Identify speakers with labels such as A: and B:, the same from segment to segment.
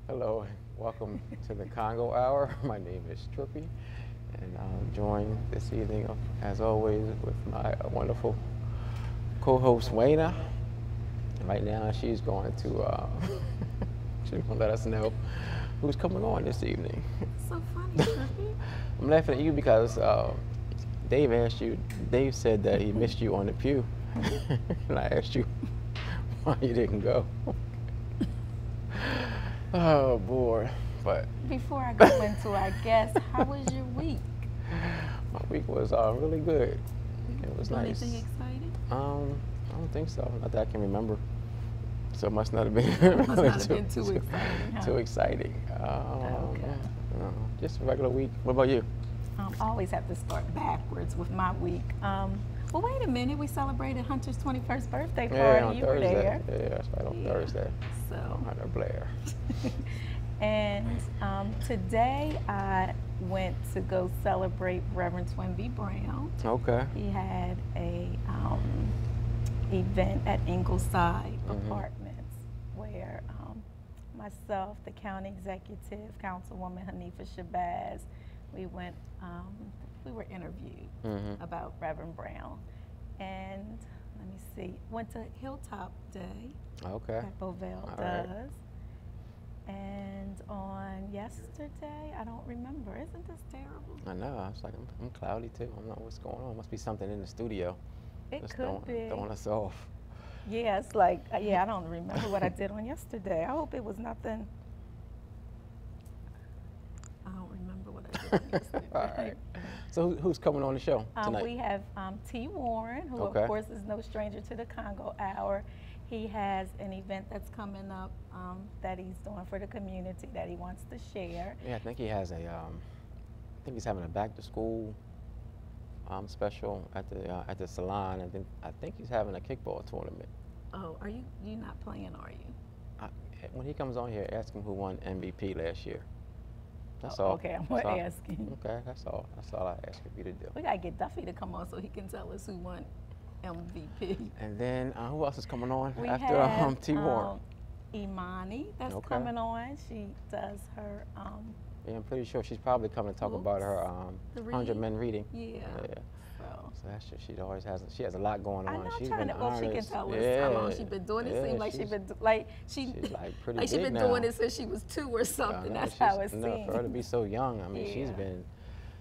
A: Hello and welcome to the Congo Hour. My name is Trippy, and I'm joined this evening, as always, with my wonderful co-host Wayna. And right now, she's going to she's going to let us know who's coming on this evening.
B: So funny, Trippy.
A: I'm laughing at you because Dave asked you. Dave said that he missed you on the pew, and I asked you why you didn't go. Oh boy, but
B: Before I go into our guest, how was your week?
A: my week was really good. It was
B: Do
A: nice.
B: anything exciting?
A: I don't think so. Not that I can remember. So it must not have been
B: Must not have been too exciting, huh?
A: too exciting.
B: Okay.
A: No, just a regular week. What about you?
B: I always have to start backwards with my week. Well, wait a minute. We celebrated Hunter's 21st birthday party.
A: Yeah, on
B: You were
A: Thursday.
B: there.
A: Yeah, that's right, on Thursday.
B: So,
A: Hunter Blair.
B: and today I went to go celebrate Reverend Twinbee Brown.
A: Okay.
B: He had a event at Ingleside
A: Mm-hmm.
B: Apartments where myself, the county executive, Councilwoman Hanifa Shabazz, we went, we were interviewed
A: Mm-hmm.
B: about Reverend Brown. And let me see, went to Hilltop Day
A: Okay.
B: that Bovell
A: All right.
B: does. And on yesterday, I don't remember. Isn't this terrible?
A: I know. I was like, I'm cloudy too. I don't know what's going on. Must be something in the studio.
B: It
A: Just
B: could be.
A: throwing us off.
B: Yeah, it's like, yeah, I don't remember what I did on yesterday. I hope it was nothing. I don't remember what I did on yesterday.
A: All right. So who's coming on the show tonight?
B: We have T. Warren, who
A: Okay.
B: of course is no stranger to the Congo Hour. He has an event that's coming up that he's doing for the community that he wants to share.
A: Yeah, I think he has a. I think he's having a back to school special at the salon, and then I think he's having a kickball tournament.
B: Oh, are you not playing, are you?
A: I, when he comes on here, ask him who won MVP last year. That's
B: Oh,
A: all.
B: okay, I'm
A: That's
B: gonna
A: all.
B: ask him.
A: Okay, that's all. That's all I ask you to do.
B: We gotta get Duffy to come on so he can tell us who won MVP.
A: And then who else is coming on
B: We
A: after
B: have
A: T. Warren?
B: Imani that's
A: Okay.
B: coming on. She does her
A: Yeah, I'm pretty sure she's probably coming to talk about her
B: The
A: 100
B: read?
A: men reading.
B: yeah.
A: So
B: So
A: that's just, she always has. She has a lot going on.
B: I know,
A: She's
B: trying
A: been
B: to. Well, she can
A: honest.
B: tell us
A: Yeah.
B: how long she's been doing it.
A: Yeah,
B: Seems like she's been
A: she's
B: like
A: like pretty
B: like she's
A: big
B: been
A: now.
B: doing it since she was 2 or
A: I
B: something.
A: know,
B: That's
A: she's-
B: how it
A: no,
B: seems.
A: for her to be so young, I mean, she's
B: Yeah.
A: been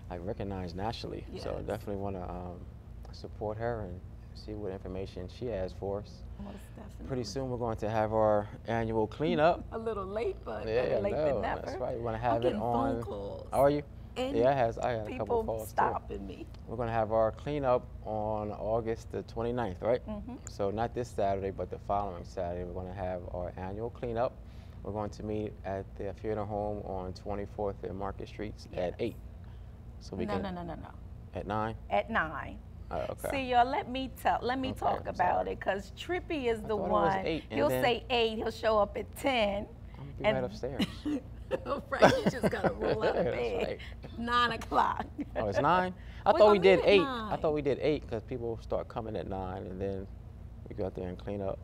A: like recognized nationally. So
B: Yes.
A: definitely want to support her and see what information she has for us.
B: Most definitely.
A: Pretty soon we're going to have our annual cleanup.
B: A little late, but
A: Yeah,
B: better late
A: no,
B: than never.
A: that's right. We want to
B: I'm
A: have it
B: getting
A: on.
B: phone calls.
A: How are you?
B: And
A: Yeah, I had a couple
B: people
A: calls too.
B: stopping me.
A: We're going to have our cleanup on August the 29th, right?
B: Mhm.
A: So not this Saturday, but the following Saturday, we're going to have our annual cleanup. We're going to meet at the funeral home on 24th and Market Streets at
B: Yes.
A: 8. So we
B: No,
A: can
B: no, no, no, no.
A: at 9.
B: At 9.
A: Okay.
B: See, y'all, let me
A: Okay,
B: talk
A: I'm
B: about
A: sorry.
B: it, because Trippy is the
A: thought it was
B: one.
A: 8, and
B: He'll
A: then-
B: say 8. He'll show up at 10.
A: I'm gonna be
B: and-
A: right upstairs.
B: Right, you just gotta roll out of
A: That's
B: bed.
A: right.
B: 9 o'clock.
A: Oh, it's 9? I
B: We're
A: thought we
B: gonna
A: did
B: meet at
A: 8. I
B: 9.
A: thought we did 8 because people start coming at 9, and then we go out there and clean up.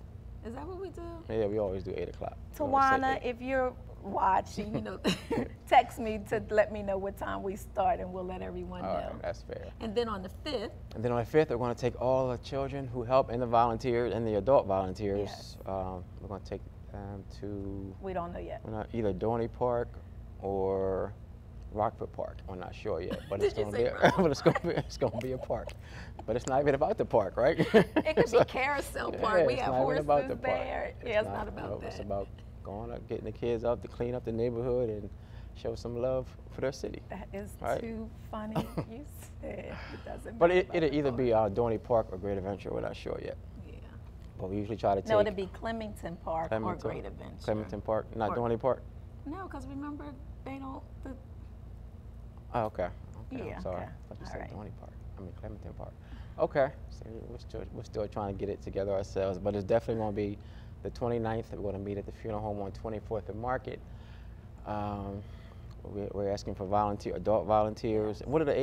B: Is that what we do?
A: Yeah, we always do 8 o'clock. We always say
B: Tawana,
A: 8.
B: if you're watching, text me to let me know what time we start, and we'll let everyone
A: All
B: know.
A: right, that's fair.
B: And then on the 5th,
A: And then on the 5th, we're going to take all the children who help and the volunteers and the adult volunteers.
B: Yes.
A: We're going to take them to
B: we don't know yet.
A: either Dorney Park or Rockford Park. We're not sure yet, but it's
B: Did you
A: going to
B: say
A: be but it's going to be a park. But it's not even about the park, right?
B: It could be Carousel Park. We
A: it's
B: have
A: not even
B: horses
A: about the park.
B: there. Yeah, it's not about
A: no,
B: that.
A: It's about going up, getting the kids up to clean up the neighborhood and show some love for their city.
B: That is
A: Right.
B: too funny. You said it doesn't.
A: But
B: matter about
A: it'll
B: the
A: either
B: park.
A: be Dorney Park or Great Adventure. We're not sure yet.
B: Yeah.
A: But we usually try to take
B: No, it'd be Clemington Park or
A: Clementon-
B: Great Adventure.
A: Clementon Park, not
B: Or-
A: Dorney Park.
B: No, because remember they don't.
A: Oh, okay. Okay,
B: Yeah,
A: I'm sorry.
B: okay.
A: I thought you
B: All
A: said
B: right.
A: Dorney Park. I mean Clementon Park. Okay. So we're still trying to get it together ourselves, but it's definitely going to be the 29th. We're going to meet at the funeral home on 24th and Market. We're asking for adult volunteers. What are the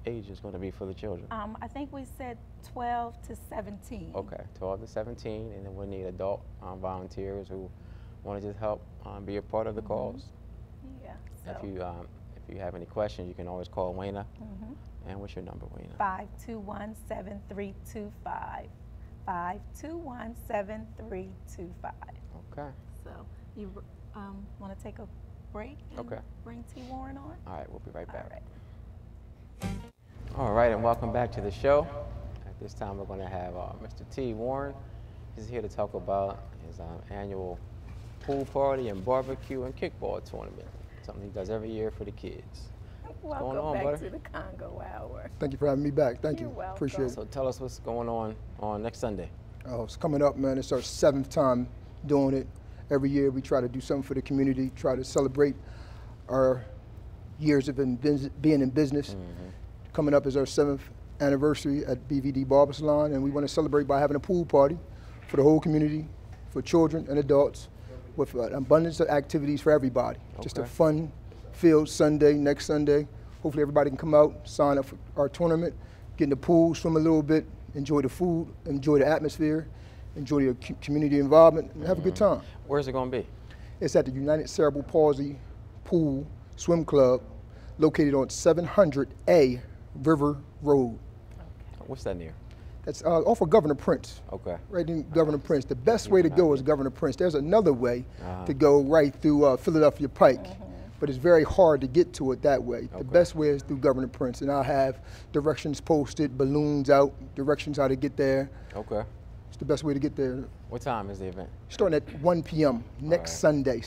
A: ages going to be for the children?
B: I think we said 12 to 17.
A: Okay, 12 to 17, and then we'll need adult volunteers who want to just help be a part of the cause.
B: Yeah.
A: If
B: So
A: you have any questions, you can always call Wayna. And what's your number, Wayna?
B: 521-7325. 521-7325.
A: Okay.
B: So you want to take a break and
A: Okay.
B: bring T. Warren on?
A: All right, we'll be right back.
B: All right.
A: All right, and welcome back to the show. At this time, we're going to have Mr. T. Warren. He's here to talk about his annual pool party and barbecue and kickball tournament, something he does every year for the kids.
B: Welcome
A: going on,
B: back
A: brother?
B: to the Congo Hour.
C: Thank you for having me back. Thank
B: You're
C: you.
B: welcome.
C: Appreciate it.
A: So tell us what's going on next Sunday.
C: Oh, it's coming up, man. It's our 7th time doing it. Every year we try to do something for the community, try to celebrate our years of being in business. Coming up is our 7th anniversary at BVD Barber Salon, and we want to celebrate by having a pool party for the whole community, for children and adults, with an abundance of activities for everybody. Just a
A: Okay.
C: fun-filled Sunday, next Sunday. Hopefully everybody can come out, sign up for our tournament, get in the pool, swim a little bit, enjoy the food, enjoy the atmosphere, enjoy the community involvement, and have a good time.
A: Where's it going to be?
C: It's at the United Cerebral Palsy Pool Swim Club, located on 700A River Road.
A: What's that near?
C: That's off of Governor Prince.
A: Okay.
C: Right in Governor Prince. The best way to go is Governor Prince. There's another way to go right through Philadelphia Pike, but it's very hard to get to it that way. The best way is through Governor Prince, and I'll have directions posted, balloons out, directions how to get there.
A: Okay.
C: It's the best way to get there.
A: What time is the event?
C: Starting at 1 p.m. next Sunday,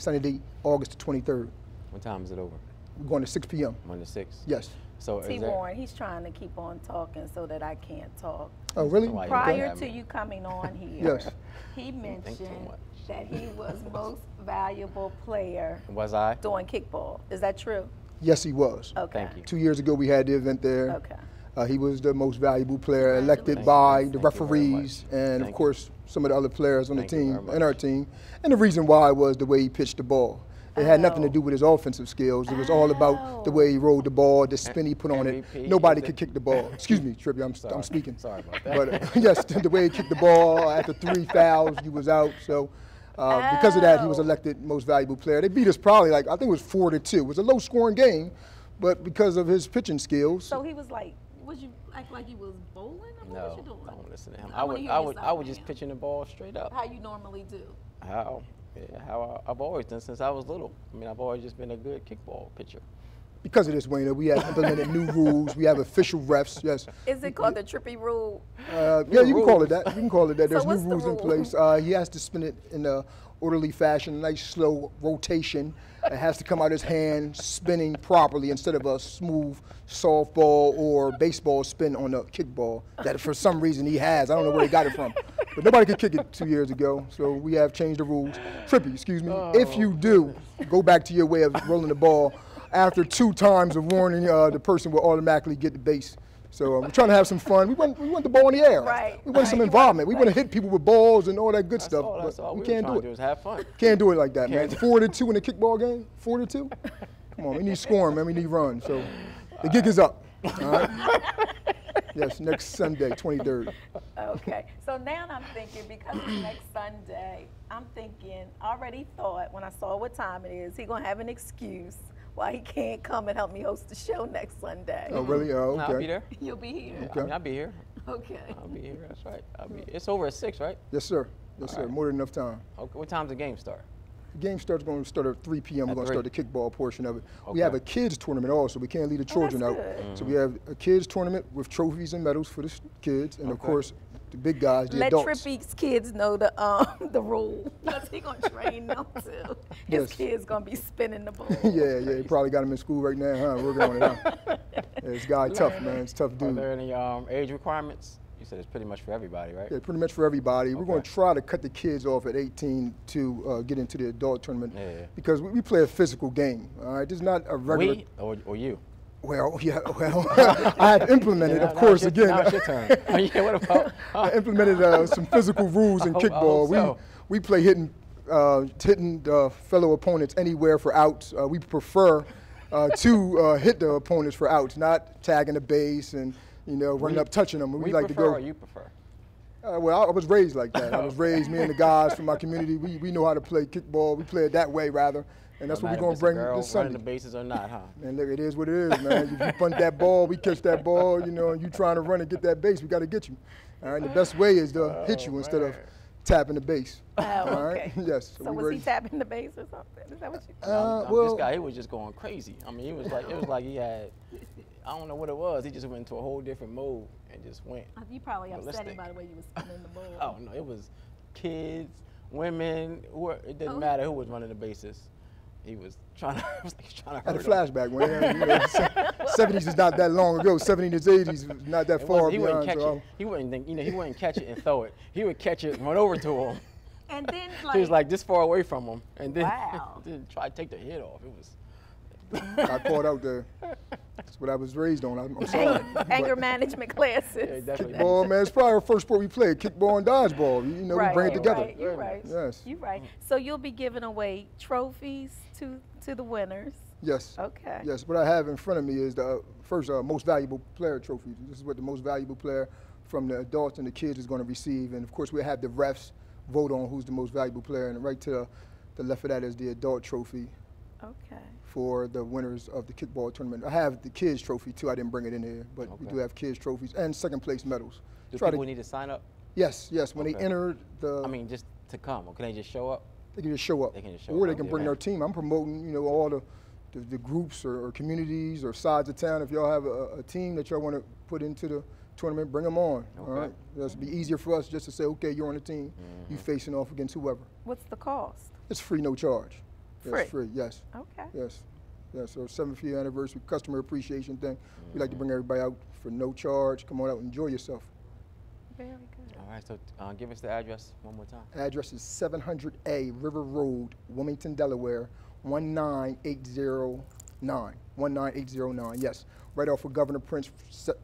C: August the 23rd.
A: What time is it over?
C: We're going to 6 p.m.
A: 1 to 6?
C: Yes.
A: So
B: T.
A: is there,
B: Warren, he's trying to keep on talking so that I can't talk.
C: Oh, really?
A: Why you
B: Prior
A: Okay.
B: to you coming on here,
C: Yes.
B: he mentioned
A: much.
B: that he was most valuable player
A: was I?
B: doing kickball. Is that true?
C: Yes, he was.
B: Okay.
A: Thank you.
C: 2 years ago, we had the event there.
B: Okay.
C: He was the most valuable player, elected
B: Congratulations.
C: by
A: Thank
C: the
A: you very
C: referees
A: much.
C: and,
A: Thank
C: of course, some of the other players on
A: Thank
C: the
A: you
C: team
A: very
C: and our
A: much.
C: team. And the reason why was the way he pitched the ball. It had nothing to do with his offensive skills. It was all about the way he rolled the ball, the spin he put on it.
A: MVP,
C: Nobody
A: is
C: could
A: it?
C: kick the ball. Excuse me, Trippy, I'm
A: Sorry.
C: speaking.
A: Sorry about that.
C: But yes, the way he kicked the ball, after 3 fouls, you was out. So because of that, he was elected most valuable player. They beat us probably I think it was 4-2. It was a low scoring game, but because of his pitching skills.
B: So he was like, would you act like he was bowling? Or what was
A: No,
B: you doing?
A: don't listen to him.
B: I wanna hear your side
A: I would
B: from
A: just
B: him.
A: pitching the ball straight up.
B: How you normally do?
A: How I've always done since I was little. I mean, I've always just been a good kickball pitcher.
C: Because of this, Wayne, we have implemented new rules. We have official refs. Yes.
B: Is it called the Trippy rule?
C: Yeah, you can call it that. You can call it that. There's
B: So
C: new
B: what's the
C: rules in
B: rule?
C: place. He has to spin it in a orderly fashion, a nice slow rotation. It has to come out his hand spinning properly instead of a smooth softball or baseball spin on a kickball that for some reason he has. I don't know where he got it from. But nobody could kick it 2 years ago, so we have changed the rules. Trippy, excuse me. If you do, go back to your way of rolling the ball. After 2 times of warning, the person will automatically get the base. So we're trying to have some fun. We want the ball in the air.
B: Right,
C: We want some
B: right.
C: involvement. We want to hit people with balls and all that good
A: That's
C: stuff.
A: all. That's
C: but
A: all
C: we
A: we
C: can't
A: were
C: do
A: trying to do
C: it.
A: is have fun.
C: Can't do it like that, man.
A: Can't
C: 4-2 in a kickball game. 4-2. Come on, we need scoring, man. We need runs. So the gig is up. All right. Yes, next Sunday, 23rd.
B: Okay. So now I'm thinking, because it's next Sunday, I already thought when I saw what time it is, he going to have an excuse why he can't come and help me host the show next Sunday.
C: Oh, really? Oh,
A: No,
C: okay.
A: I'll be there.
B: You'll be here.
C: Okay.
A: I mean, I'll be here.
B: Okay.
A: I'll be here. That's right. It's over at 6, right?
C: Yes, sir. Yes, sir.
A: right.
C: More than enough time.
A: Okay. What time's the game start?
C: The game going to start at 3 p.m. We're
A: At
C: going to
A: 3?
C: start the kickball portion of it. We
A: Okay.
C: have a kids tournament also. We can't leave the children out.
B: good.
C: So we have a kids tournament with trophies and medals for the kids, and of
A: Okay.
C: course the big guys, the
B: Let
C: adults.
B: Trippy's kids know the rule. Because he going to train them too. His
C: Yes.
B: kids going to be spinning the ball.
C: Yeah, you probably got him in school right now, huh? Working on it, huh? Yeah, this guy tough, man. It's a tough
A: Are
C: dude.
A: there any age requirements? You said it's pretty much for everybody, right?
C: Yeah, pretty much for everybody. We're going
A: Okay.
C: to try to cut the kids off at 18 to get into the adult tournament
A: Yeah.
C: because we play a physical game. All right, this is not a regular.
A: We or you?
C: Well, yeah, well, I have implemented,
A: Yeah,
C: of course,
A: now
C: again.
A: it's your turn. Yeah, what about?
C: I implemented some physical rules in
A: I hope
C: kickball.
A: so.
C: We play hitting fellow opponents anywhere for outs. We prefer to hit the opponents for outs, not tagging the base and running up touching them.
A: We
C: like
A: prefer
C: to go.
A: or you prefer?
C: Well, I was raised like that. I was raised, me and the guys from my community, we know how to play kickball. We play it that way, rather. And that's what we're going to bring this Sunday.
A: Running the bases or not, huh?
C: Man, look, it is what it is, man. If you punt that ball, we catch that ball, you know, and you trying to run and get that base, we got to get you. All right, the best way is to hit you instead of tapping the base.
B: Oh,
C: all
B: okay.
C: right? Yes.
B: So was he tapping the base or something? Is that what you?
A: Well, this guy, he was just going crazy. I mean, it was like he had, I don't know what it was. He just went into a whole different mode and just went.
B: You probably upset
A: ballistic.
B: him by the way you was spinning the ball.
A: Oh no, it was kids, women. It didn't matter who was running the bases. He was trying to. It was like he was trying to hurt
C: him. Had a flashback when you know, 70s is not that long ago. 70s, 80s is not that far
A: he
C: beyond.
A: Wouldn't catch it. He wouldn't think, he wouldn't catch it and throw it. He would catch it, run over to him.
B: And then
A: he was like this far away from him, and then
B: wow.
A: then try to take the head off. It was.
C: I caught out there. That's what I was raised on. I'm sorry.
B: Anger management classes.
A: Yeah, definitely.
C: Kickball, man, it's probably our first sport we played. Kickball and dodgeball. You know,
B: right,
C: we bring it together.
B: Right, you're right.
C: Yes.
B: You're right. So you'll be giving away trophies to the winners.
C: Yes.
B: Okay.
C: Yes. What I have in front of me is the first most valuable player trophy. This is what the most valuable player from the adults and the kids is going to receive. And of course, we have the refs vote on who's the most valuable player. And right to the left of that is the adult trophy.
B: Okay.
C: For the winners of the kickball tournament. I have the kids trophy too. I didn't bring it in here, but we do have kids trophies and second place medals.
A: Do people need to sign up?
C: Yes, yes. When they enter the.
A: I mean, just to come, or can they just show up?
C: They can just show up.
A: They can just show
C: or
A: up.
C: they can bring their team. I'm promoting, you know, all the groups or communities or sides of town. If y'all have a team that y'all want to put into the tournament, bring them on.
A: Okay.
C: All right. It'll be easier for us just to say, okay, you're on the team. You facing off against whoever.
B: What's the cost?
C: It's free, no charge.
B: Free.
C: It's free. Yes.
B: Okay.
C: Yes. Yeah, so 7th year anniversary customer appreciation thing. We like to bring everybody out for no charge. Come on out and enjoy yourself.
B: Very good.
A: All right, so give us the address one more time.
C: Address is 700A River Road, Wilmington, Delaware, 19809. 19809, yes. Right off of Governor Prince,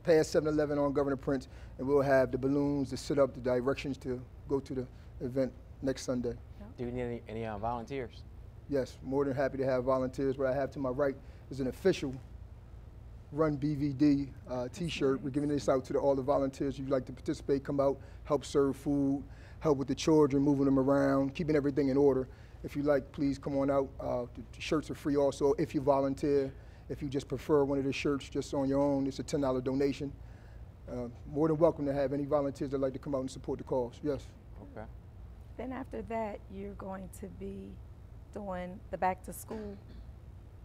C: past 7-Eleven on Governor Prince, and we'll have the balloons to set up, the directions to go to the event next Sunday.
A: Do you need any volunteers?
C: Yes, more than happy to have volunteers. What I have to my right is an official Run BVD t-shirt. We're giving this out to all the volunteers. If you'd like to participate, come out, help serve food, help with the children, moving them around, keeping everything in order. If you like, please come on out. The shirts are free also if you volunteer. If you just prefer one of the shirts just on your own, it's a $10 donation. More than welcome to have any volunteers that like to come out and support the cause, yes.
A: Okay.
B: Then after that, you're going to be doing the back to school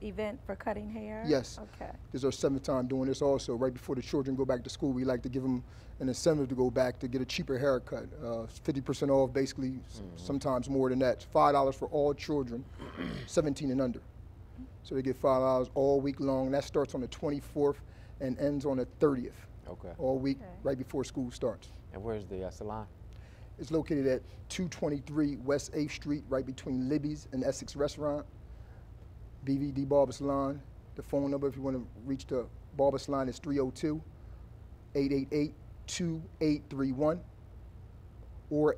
B: event for cutting hair?
C: Yes.
B: Okay.
C: This is our 7th time doing this also. Right before the children go back to school, we like to give them an incentive to go back to get a cheaper haircut. 50% off, basically, sometimes more than that. $5 for all children, 17 and under. So they get $5 all week long. That starts on the 24th and ends on the 30th.
A: Okay.
C: All week, right before school starts.
A: And where's the salon?
C: It's located at 223 West 8th Street, right between Libby's and Essex Restaurant. BVD Barber Salon. The phone number, if you want to reach the Barber Salon, is 302-888-2831 or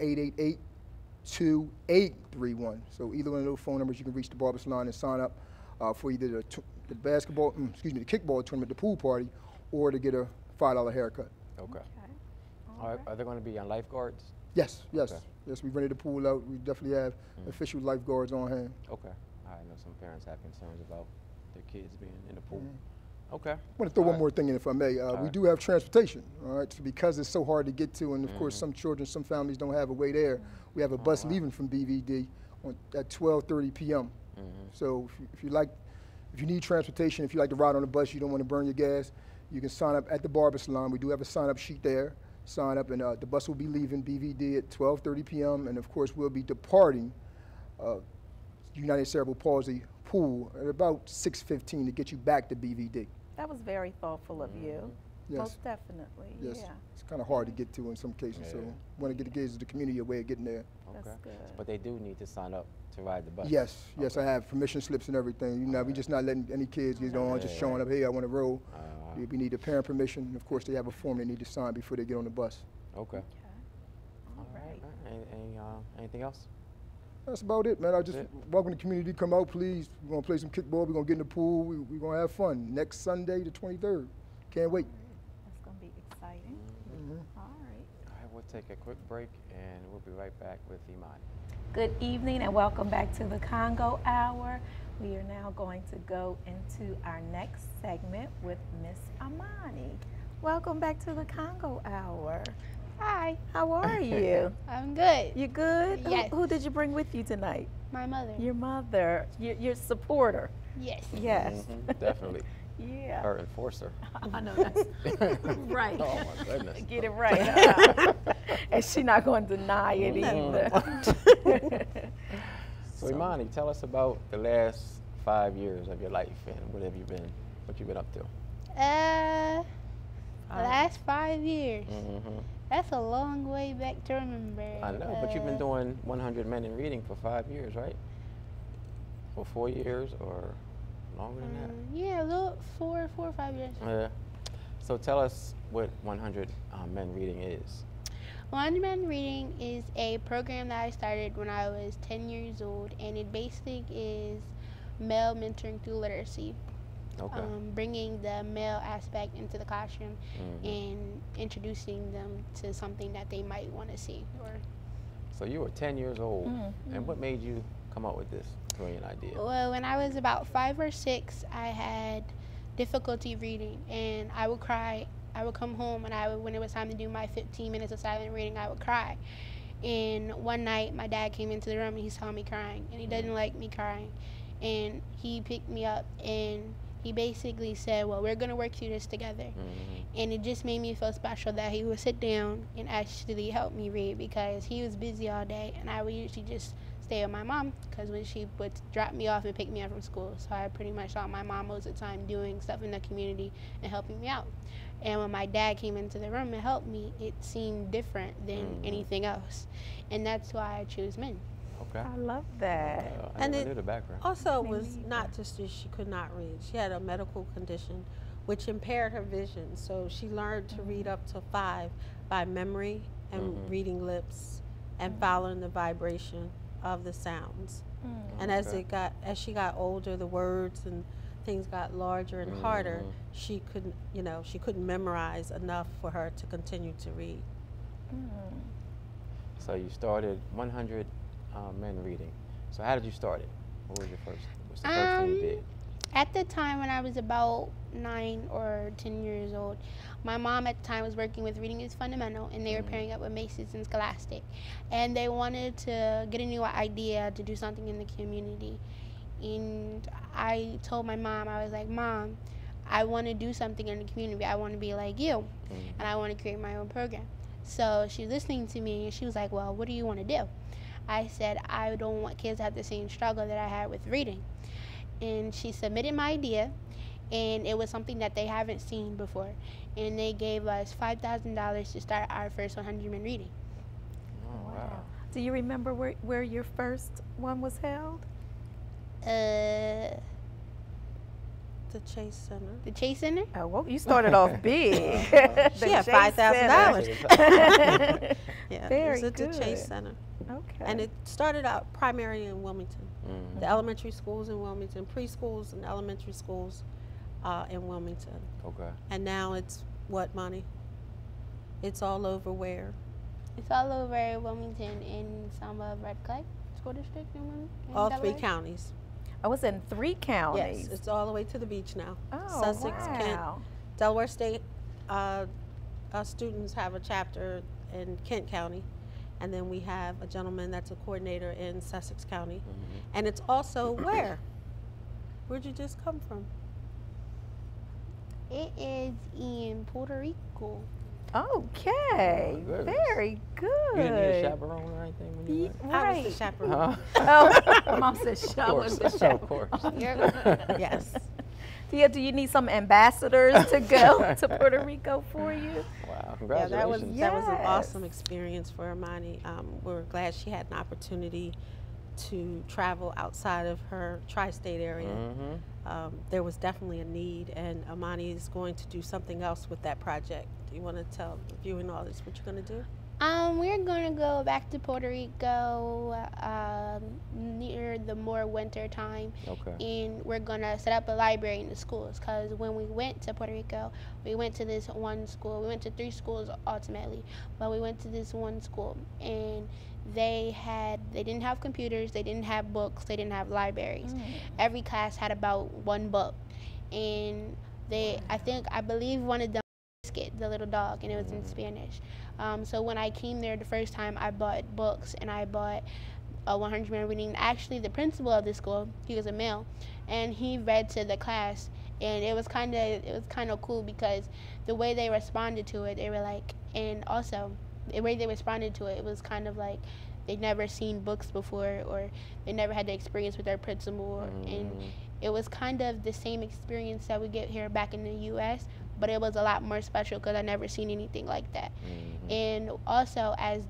C: 888-2831. So either one of those phone numbers, you can reach the Barber Salon and sign up for either the basketball, the kickball tournament, the pool party, or to get a $5 haircut.
A: Okay. Are there going to be lifeguards?
C: Yes, yes.
A: Okay.
C: Yes, we rented the pool out. We definitely have official lifeguards on hand.
A: Okay. I know some parents have concerns about their kids being in the pool. Okay.
C: I want to throw one more thing in, if I may. We do have transportation, all right? So because it's so hard to get to, and of course some children, some families don't have a way there, we have a bus leaving from BVD at 12:30 p.m. So if you need transportation, if you like to ride on the bus, you don't want to burn your gas, you can sign up at the Barber Salon. We do have a sign-up sheet there. Sign up, and the bus will be leaving BVD at 12:30 p.m. And of course, we'll be departing United Cerebral Palsy Pool at about 6:15 to get you back to BVD.
B: That was very thoughtful of you.
C: Yes.
B: Most definitely.
C: Yes.
B: Yeah.
C: It's kind of hard to get to in some cases, so want to get the kids to the community a way of getting there.
B: That's good.
A: But they do need to sign up to ride the bus.
C: Yes, yes, I have permission slips and everything. You know, we just not letting any kids get on, just showing up, hey, I want to roll. We need a parent permission, and of course they have a form they need to sign before they get on the bus.
A: Okay.
B: All right.
A: Anything else?
C: That's about it, man. I just welcome the community to come out, please. We're going to play some kickball. We're going to get in the pool. We're going to have fun. Next Sunday, the 23rd. Can't wait.
B: That's going to be exciting. All right.
A: All right. we'll take a quick break and we'll be right back with Imani.
B: Good evening and welcome back to the Congo Hour. We are now going to go into our next segment with Miss Imani. Welcome back to the Congo Hour.
D: Hi.
B: How are you?
D: I'm good.
B: You good?
D: Yes.
B: Who did you bring with you tonight?
D: My mother.
B: Your mother, your supporter.
D: Yes.
B: Yes.
A: Definitely.
B: Yeah.
A: Her enforcer.
B: I know that's right.
A: Oh my goodness.
B: Get it right. And she's not going to deny it either.
A: So Imani, tell us about the last 5 years of your life and what you've been up to.
D: The last 5 years.
A: Mm-hmm.
D: That's a long way back to remember.
A: I know, but you've been doing 100 Men in Reading for 5 years, right? For 4 years or longer than that?
D: Yeah, a little 4 or 5 years.
A: Yeah. So tell us what 100 Men Reading is.
D: 100 Men Reading is a program that I started when I was 10 years old, and it basically is male mentoring through literacy.
A: Okay.
D: Bringing the male aspect into the classroom and introducing them to something that they might want to see.
A: So you were 10 years old, and what made you come up with this brilliant idea?
D: Well, when I was about 5 or 6, I had difficulty reading, and I would cry. I would come home, and when it was time to do my 15 minutes of silent reading, I would cry. And one night, my dad came into the room, and he saw me crying, and he didn't like me crying. And he picked me up, and he basically said, well, we're going to work through this together. And it just made me feel special that he would sit down and actually help me read, because he was busy all day, and I would usually just stay with my mom, because when she would drop me off and pick me up from school. So I pretty much saw my mom most of the time doing stuff in the community and helping me out. And when my dad came into the room and helped me, it seemed different than anything else. And that's why I chose men.
A: Okay.
B: I love that.
A: I never knew the background.
E: Also, was not just that she could not read. She had a medical condition which impaired her vision. So she learned to read up to 5 by memory and reading lips and following the vibration of the sounds. And as she got older, the words and things got larger and harder. She couldn't memorize enough for her to continue to read.
A: So you started 100 Men Reading. So how did you start it? What's the first thing you did?
D: At the time when I was about 9 or 10 years old, my mom at the time was working with Reading is Fundamental, and they were pairing up with Macy's and Scholastic. And they wanted to get a new idea to do something in the community. And I told my mom, I was like, Mom, I want to do something in the community. I want to be like you, and I want to create my own program. So she was listening to me, and she was like, well, what do you want to do? I said, I don't want kids to have the same struggle that I had with reading. And she submitted my idea, and it was something that they haven't seen before. And they gave us $5,000 to start our first 100 Men Reading.
A: Oh, wow.
B: Do you remember where your first one was held?
E: The Chase Center.
D: The Chase Center?
B: Oh, well, you started off big.
E: She had $5,000. Yeah,
B: Very
E: it was at
B: good.
E: the Chase Center.
B: Okay.
E: And it started out primarily in Wilmington. The elementary schools in Wilmington, preschools and elementary schools in Wilmington.
A: Okay.
E: And now it's what, Monty? It's all over where?
D: It's all over Wilmington in some of Red Clay School District in Wilmington.
E: All 3 counties.
B: I was in 3 counties.
E: Yes, it's all the way to the beach now.
B: Oh,
E: Sussex,
B: wow.
E: Kent, Delaware State students have a chapter in Kent County, and then we have a gentleman that's a coordinator in Sussex County. And it's also where? Where'd you just come from?
D: It is in Puerto Rico.
B: Okay.
A: Oh, my goodness.
B: Very good.
A: You didn't need a chaperone or anything when you went?
E: I was the chaperone.
A: Huh?
B: Oh, Mom said
A: Of course. Of course.
E: Yes.
B: Yeah, do you need some ambassadors to go to Puerto Rico for you?
A: Wow,
E: Yeah,
A: congratulations.
E: that was an
B: Yes.
E: awesome experience for Imani. We're glad she had an opportunity to travel outside of her tri-state area. There was definitely a need, and Imani is going to do something else with that project. Do you want to tell the viewing audience what you're going to do?
D: We're gonna go back to Puerto Rico near the more winter time,
A: Okay.
D: and we're gonna set up a library in the schools. Cause when we went to Puerto Rico, we went to this one school. We went to 3 schools ultimately, but we went to this one school, and they didn't have computers, they didn't have books, they didn't have libraries. Every class had about 1 book, and I believe one of them Biscuit, the little dog, and it was in Spanish. So when I came there the first time, I bought books, and I bought a 100-man reading. Actually, the principal of the school, he was a male, and he read to the class, and it was kind of cool because the way they responded to it, they were like, and also the way they responded to it, it was kind of like they'd never seen books before, or they never had the experience with their principal, and it was kind of the same experience that we get here back in the U.S., but it was a lot more special because I never seen anything like that. And also, as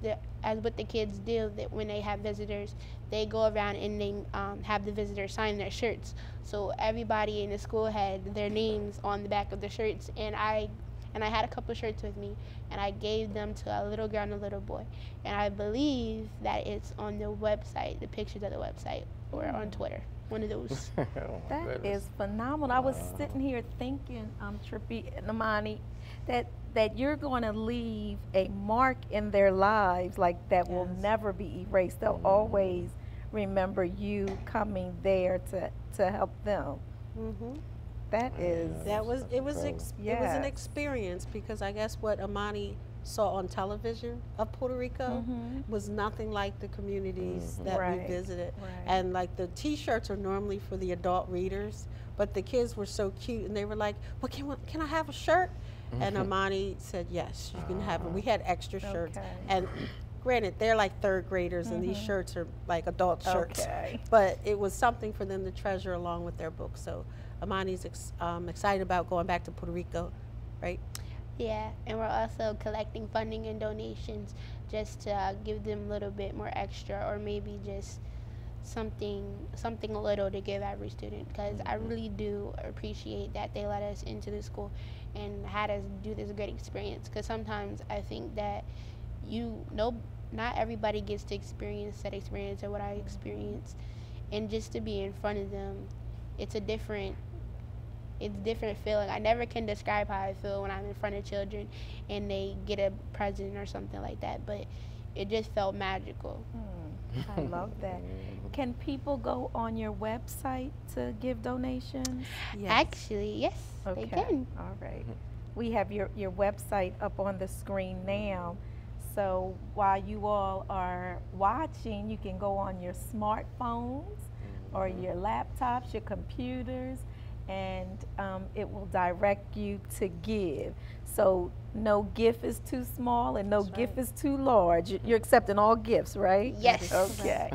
D: what the kids do, that when they have visitors, they go around and they have the visitors sign their shirts. So everybody in the school had their names on the back of the shirts, and I had a couple shirts with me, and I gave them to a little girl and a little boy. And I believe that it's on the website, the pictures of the website, or on Twitter. One of those.
A: Oh, my
B: That
A: goodness.
B: is phenomenal. I was sitting here thinking, Trippy and Amani, that you're going to leave a mark in their lives like that will never be erased. They'll always remember you coming there to help them. That is.
E: It was an
B: Yes.
E: experience, because I guess what Amani saw on television of Puerto Rico was nothing like the communities that we
B: Right.
E: visited.
B: Right.
E: And like the T-shirts are normally for the adult readers, but the kids were so cute, and they were like, "Well, can I have a shirt?" And Amani said, "Yes, you can have it." We had extra shirts,
B: Okay.
E: and granted, they're like 3rd graders, and these shirts are like adult shirts.
B: Okay.
E: But it was something for them to treasure along with their books. So Amani's excited about going back to Puerto Rico, right?
D: Yeah, and we're also collecting funding and donations just to give them a little bit more extra, or maybe just something a little to give every student, because I really do appreciate that they let us into the school and had us do this great experience, because sometimes I think that not everybody gets to experience that experience or what I experienced, and just to be in front of them, it's a different feeling. I never can describe how I feel when I'm in front of children and they get a present or something like that, but it just felt magical.
B: I love that. Can people go on your website to give donations?
E: Yes.
D: Actually, yes,
B: Okay.
D: they can.
B: All right. We have your website up on the screen now. So while you all are watching, you can go on your smartphones or your laptops, your computers, and it will direct you to give. So no gift is too small and no gift is too large. You're accepting all gifts, right?
D: Yes.
B: Okay.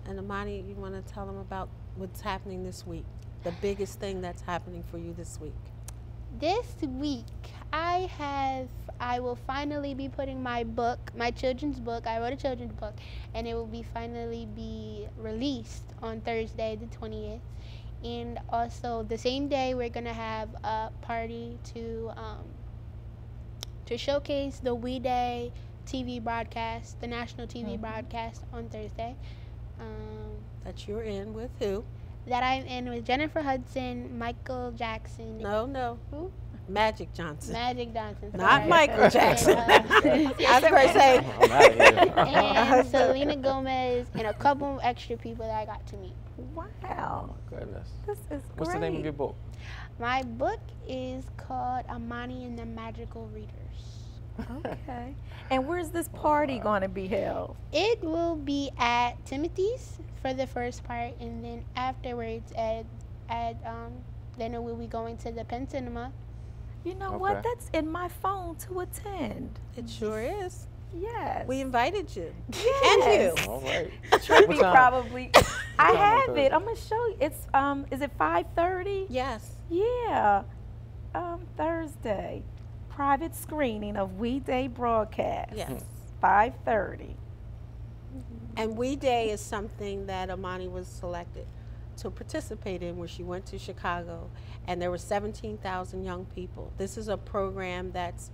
E: And Amani, you want to tell them about what's happening this week? The biggest thing that's happening for you this week?
D: This week, I will finally be putting my children's book. I wrote a children's book, and it will finally be released on Thursday, the 20th. And also, the same day, we're gonna have a party to showcase the We Day TV broadcast, the national TV broadcast on Thursday.
E: That you're in with who?
D: That I'm in with Jennifer Hudson, Michael Jackson.
E: No.
D: Who?
E: Magic Johnson.
D: Magic Johnson.
E: Not
D: sorry.
E: Michael Jackson.
D: And,
E: I was going to say,
A: I'm outta here.
D: and Selena Gomez and a couple extra people that I got to meet.
B: Wow.
A: Goodness.
B: This is great.
A: What's the name of your book?
D: My book is called Amani and the Magical Readers.
B: Okay. And where's this party going to be held?
D: It will be at Timothy's for the first part, and then afterwards then we'll be going to the Penn Cinema.
B: You know what?
A: Okay.
B: That's in my phone to attend.
E: it sure is.
B: Yes.
E: We invited you.
B: Yes.
E: And you.
A: All right.
B: Trippy
A: What time?
B: probably. I
A: time on
B: have
A: Thursday?
B: it. I'm gonna show you. It's is it 5:30?
E: Yes.
B: Yeah. Thursday. Private screening of We Day broadcast.
E: Yes.
B: 5:30.
E: And We Day is something that Amani was selected to participate in when she went to Chicago, and there were 17,000 young people. This is a program that's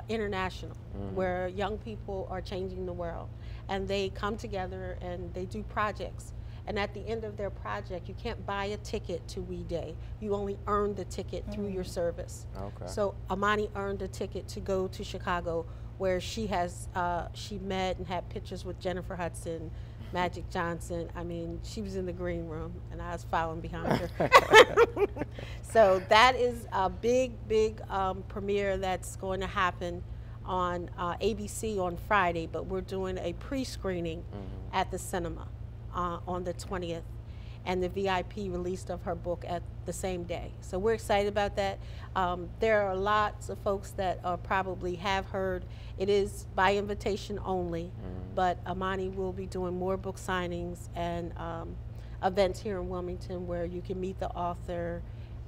E: international, where young people are changing the world, and they come together and they do projects. And at the end of their project, you can't buy a ticket to We Day. You only earn the ticket through your service.
A: Okay.
E: So Amani earned a ticket to go to Chicago, where she has she met and had pictures with Jennifer Hudson, Magic Johnson. I mean, she was in the green room, and I was following behind her. So that is a big premiere that's going to happen on ABC on Friday, but we're doing a pre-screening at the cinema on the 20th, and the VIP release of her book at the same day. So we're excited about that. There are lots of folks that probably have heard. It is by invitation only, but Amani will be doing more book signings and events here in Wilmington where you can meet the author,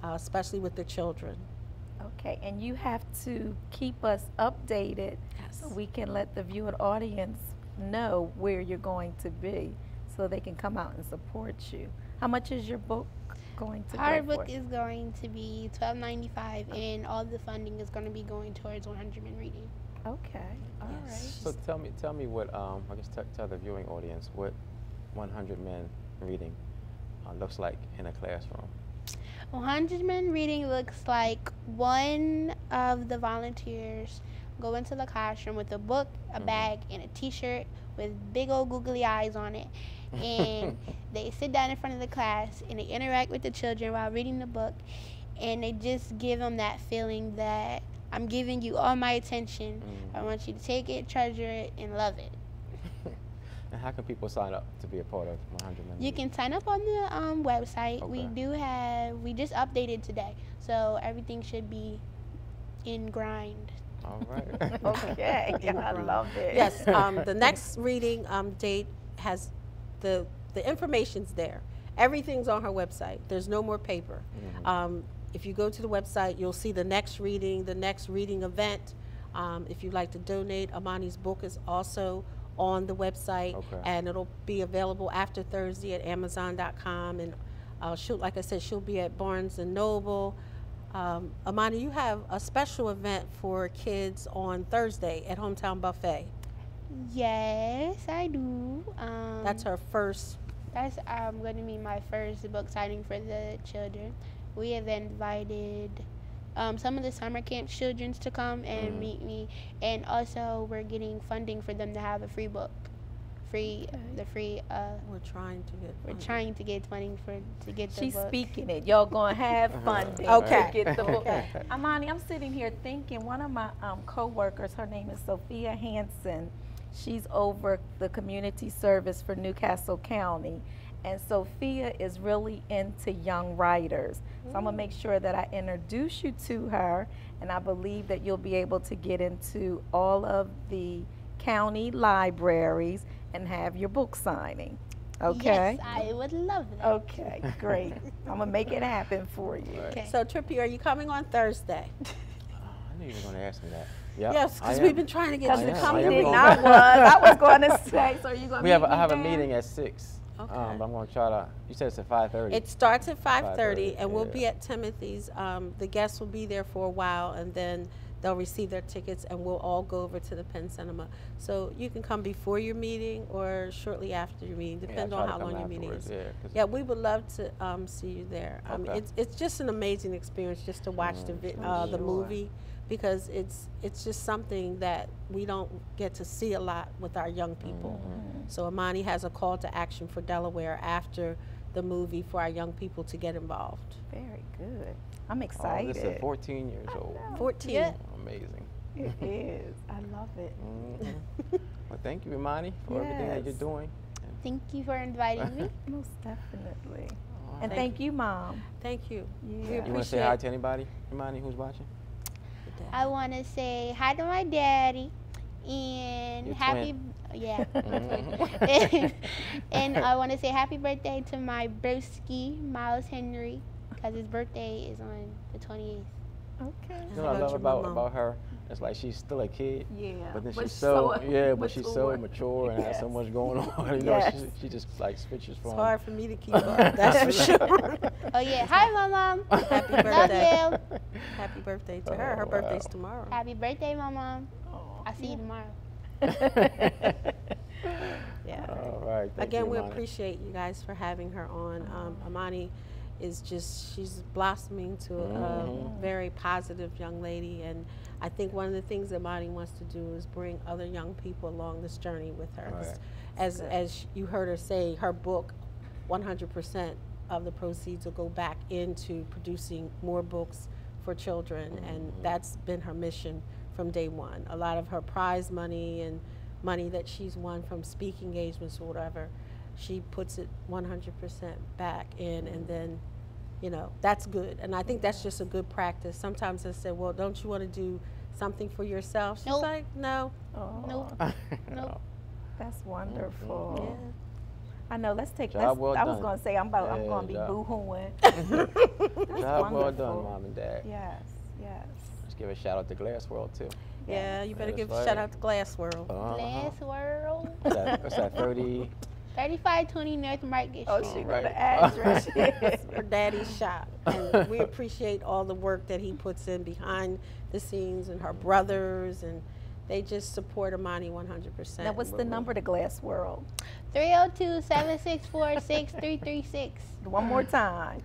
E: especially with the children.
B: Okay, and you have to keep us updated so we can let the viewing audience know where you're going to be so they can come out and support you. How much is your book going to
D: Our
B: go for?
D: book is going to be $12.95, and all the funding is going to be going towards 100 Men Reading.
B: Okay, all right.
A: So tell me what, I guess tell the viewing audience what 100 Men Reading looks like in a classroom.
D: 100 Men Reading looks like one of the volunteers go into the classroom with a book, a bag, and a t-shirt with big old googly eyes on it. And they sit down in front of the class and they interact with the children while reading the book, and they just give them that feeling that I'm giving you all my attention. I want you to take it, treasure it, and love it.
A: And how can people sign up to be a part of 100 Men?
D: You can sign up on the website.
A: Okay.
D: We just updated today, so everything should be in grind.
A: All right.
B: Okay, I love it.
E: Yes, the next reading date has the information's there. Everything's on her website. There's no more paper. If you go to the website, you'll see the next reading event. If you'd like to donate, Amani's book is also on the website, and it'll be available after Thursday at Amazon.com. And like I said, she'll be at Barnes and Noble. Amani, you have a special event for kids on Thursday at Hometown Buffet.
D: Yes, I do.
E: That's her first.
D: That's going to be my first book signing for the children. We have invited some of the summer camp children to come and meet me, and also we're getting funding for them to have a free book. We're trying to get funding to get the
B: She's
D: book.
B: speaking it. Y'all gonna have funding
E: Okay.
B: to get the book. Amani, I'm sitting here thinking, one of my co-workers, her name is Sophia Hansen. She's over the community service for Newcastle County. And Sophia is really into young writers. So I'm gonna make sure that I introduce you to her, and I believe that you'll be able to get into all of the county libraries and have your book signing. Okay?
D: Yes, I would love that.
B: Okay, great. I'm gonna make it happen for you.
D: Okay.
E: So Trippy, are you coming on Thursday?
A: I knew you were going to ask me that. Yep,
E: Yes, because
A: I
E: we've
A: am.
E: been trying to get
B: Because
E: you
B: the
E: to
A: am.
E: come
A: I
E: to
A: am
E: read.
A: going.
B: I was going to say, so are you going to
A: I have a meeting at 6.
E: Okay.
A: But I'm going to try to, you said it's at 5:30.
E: It starts at 5:30,
A: 5:30,
E: and we'll
A: yeah.
E: be at Timothy's. The guests will be there for a while, and then they'll receive their tickets, and we'll all go over to the Penn Cinema. So you can come before your meeting or shortly after your meeting, depending
A: try
E: on
A: to
E: how
A: come
E: long your meeting
A: afterwards,
E: is.
A: yeah, 'cause-
E: Yeah, we would love to see you there. I mean,
A: Okay.
E: it's just an amazing experience just to watch the
B: Sure.
E: movie, because it's just something that we don't get to see a lot with our young people. So Amani has a call to action for Delaware after the movie for our young people to get involved.
B: Very good. I'm
A: Oh,
B: excited.
A: this is 14 years old.
E: 14.
D: Yeah.
A: Amazing.
B: It is. I love it.
A: Well, thank you, Imani, for everything that you're
B: Yes.
A: doing.
D: Thank you for inviting me.
B: Most definitely.
A: All
B: And
A: right.
B: thank you, Mom.
E: Thank you.
B: Yeah.
E: We
A: You want to say
E: appreciate
A: hi to anybody, Imani, who's watching?
D: I want to say hi to my daddy and
A: Your
D: happy,
A: twin.
D: yeah.
A: Mhm.
D: And I want to say happy birthday to my broski, Miles Henry, because his birthday is on the 28th.
B: Okay.
A: You know what I
E: How
A: love
E: about your mom?
A: about her? It's like she's still a kid,
B: Yeah.
A: but then
B: but
A: she's so
B: so
A: but she's so
B: mature.
A: mature and has so
B: Yes.
A: much going on. You know,
B: Yes.
A: she just like switches
E: It's
A: from.
E: hard for me to keep up. That's for sure.
D: Oh yeah. Hi, Mom.
E: Happy
D: Love
E: birthday.
D: you.
E: Happy birthday to her.
A: Oh,
E: Her birthday's
A: wow.
E: tomorrow.
D: Happy birthday, Mom.
B: Aw.
D: I'll see you tomorrow.
E: Yeah.
A: All right. Thank
E: Again,
A: you,
E: we
A: Amani.
E: appreciate you guys for having her on. Amani is she's blossoming to a very positive young lady. And I think one of the things that Amani wants to do is bring other young people along this journey with her.
A: Right.
E: As you heard her say, her book, 100% of the proceeds will go back into producing more books for children. And that's been her mission from day one. A lot of her prize money and money that she's won from speaking engagements or whatever, she puts it 100% back in, and then, you know, that's good. And I think that's just a good practice. Sometimes I say, well, don't you want to do something for yourself? She's
D: Nope.
E: like, no.
B: Oh,
D: Nope. Nope.
B: That's wonderful.
E: Yeah.
B: I know. Let's take.
A: Job
B: Let's,
A: well
B: I was
A: done.
B: going to say I'm
A: Yeah,
B: going to be
A: job.
B: boo-hooing. That's
A: Job well done,
B: wonderful.
A: Mom and Dad.
B: Yes. Yes.
A: Let's give a shout out to Glass World too.
E: Yeah, you better
A: That's
E: give a
A: right.
E: shout out to Glass World.
D: Glass World.
A: What's that 30?
D: 3520 North Market
B: Oh,
D: Street.
B: she know
A: Right.
B: the address.
E: It's her daddy's shop, and we appreciate all the work that he puts in behind the scenes, and her brothers, and they just support Amani 100%.
B: Now, what's the number to Glass World?
D: 302-764-6336.
B: One more time.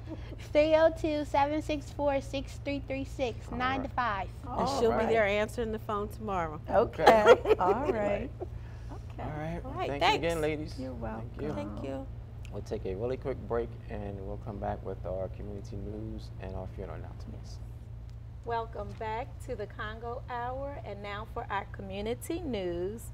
D: 302-764-6336. 9 to 5.
E: And she'll be there answering the phone tomorrow.
B: Okay. All right. Okay.
A: All right.
E: All right,
A: Thank
E: thanks.
A: you again, ladies.
B: You're welcome.
A: Thank you.
E: Thank you.
A: We'll take a really quick break and we'll come back with our community news and our funeral announcements.
B: Welcome back to the Congo Hour, and now for our community news.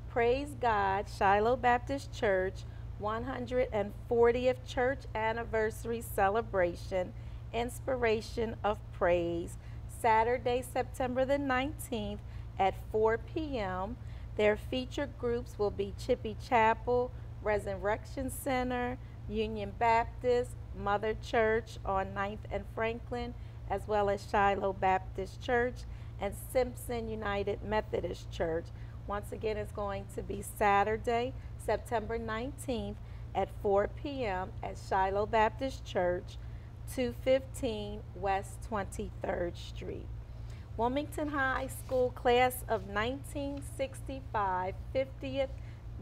B: Praise God, Shiloh Baptist Church 140th Church Anniversary Celebration, Inspiration of Praise, Saturday, September the 19th at 4 p.m. Their featured groups will be Chippy Chapel, Resurrection Center, Union Baptist, Mother Church on 9th and Franklin, as well as Shiloh Baptist Church and Simpson United Methodist Church. Once again, it's going to be Saturday, September 19th at 4 p.m. at Shiloh Baptist Church, 215 West 23rd Street. Wilmington High School Class of 1965 50th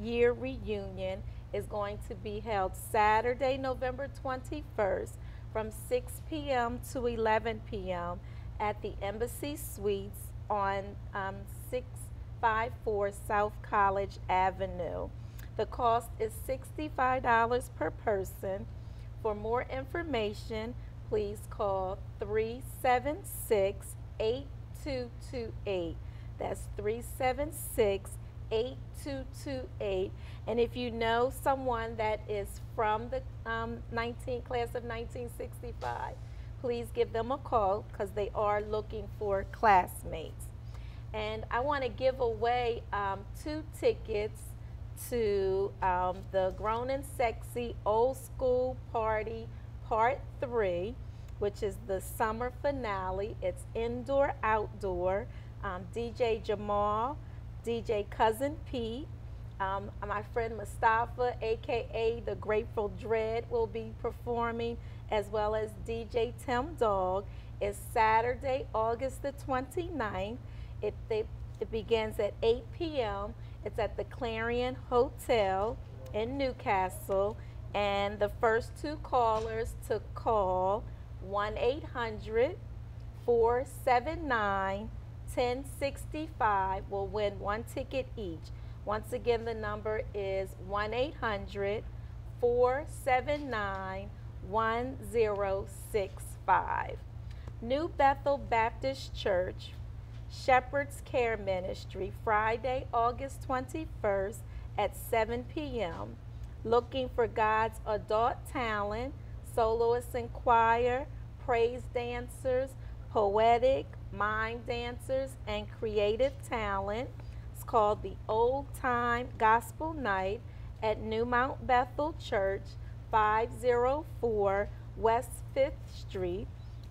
B: Year Reunion is going to be held Saturday, November 21st from 6 p.m. to 11 p.m. at the Embassy Suites on 654 South College Avenue. The cost is $65 per person. For more information, please call 376-8228. That's 376-8228. And if you know someone that is from the class of 1965, please give them a call because they are looking for classmates. And I want to give away 2 tickets to the Grown and Sexy Old School Party Part 3, which is the summer finale. It's indoor, outdoor. DJ Jamal, DJ Cousin Pete, my friend Mustafa, aka the Grateful Dread, will be performing, as well as DJ Tim Dog. It's Saturday, August the 29th. It begins at 8 p.m. It's at the Clarion Hotel in Newcastle. And the first 2 callers to call 1-800-479-1065 will win 1 ticket each. Once again, the number is 1-800-479-1065. New Bethel Baptist Church, Shepherd's Care Ministry, Friday, August 21st at 7 p.m. Looking for God's adult talent, soloists and choir, praise dancers, poetic, mime dancers, and creative talent. It's called the Old Time Gospel Night at New Mount Bethel Church, 504 West 5th Street.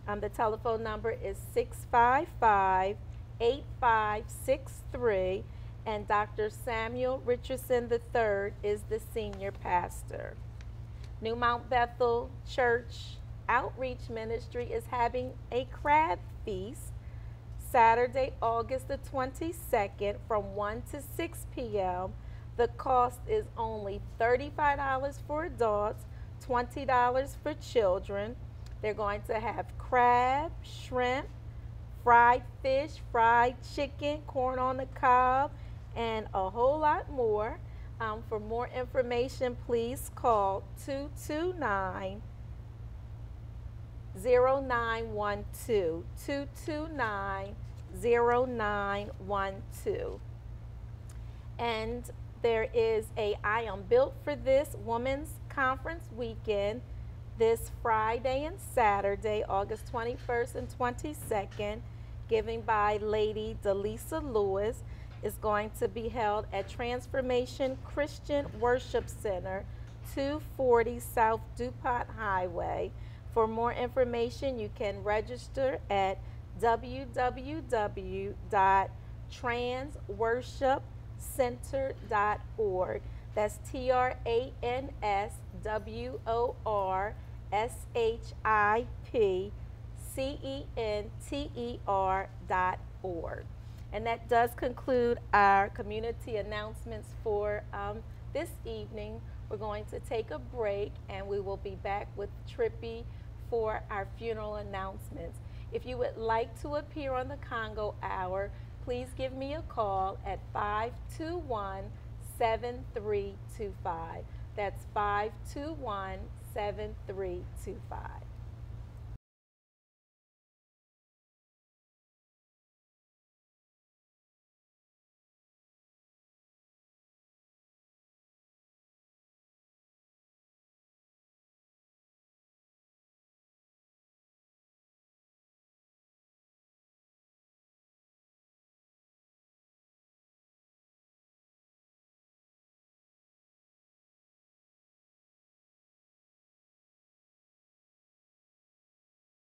B: The telephone number is 655-8563, and Dr. Samuel Richardson III is the senior pastor. New Mount Bethel Church Outreach Ministry is having a crab feast Saturday, August the 22nd from 1 to 6 p.m. The cost is only $35 for adults, $20 for children. They're going to have crab, shrimp, fried fish, fried chicken, corn on the cob, and a whole lot more. For more information, please call 229-0912, 229-0912. And there is a I Am Built for This Women's Conference weekend this Friday and Saturday, August 21st and 22nd. Giving by Lady Delisa Lewis is going to be held at Transformation Christian Worship Center, 240 South DuPont Highway. For more information, you can register at www.transworshipcenter.org. That's TransworshipCenter.org. And that does conclude our community announcements for this evening. We're going to take a break, and we will be back with Trippy for our funeral announcements. If you would like to appear on the Congo Hour, please give me a call at 521-7325. That's 521-7325.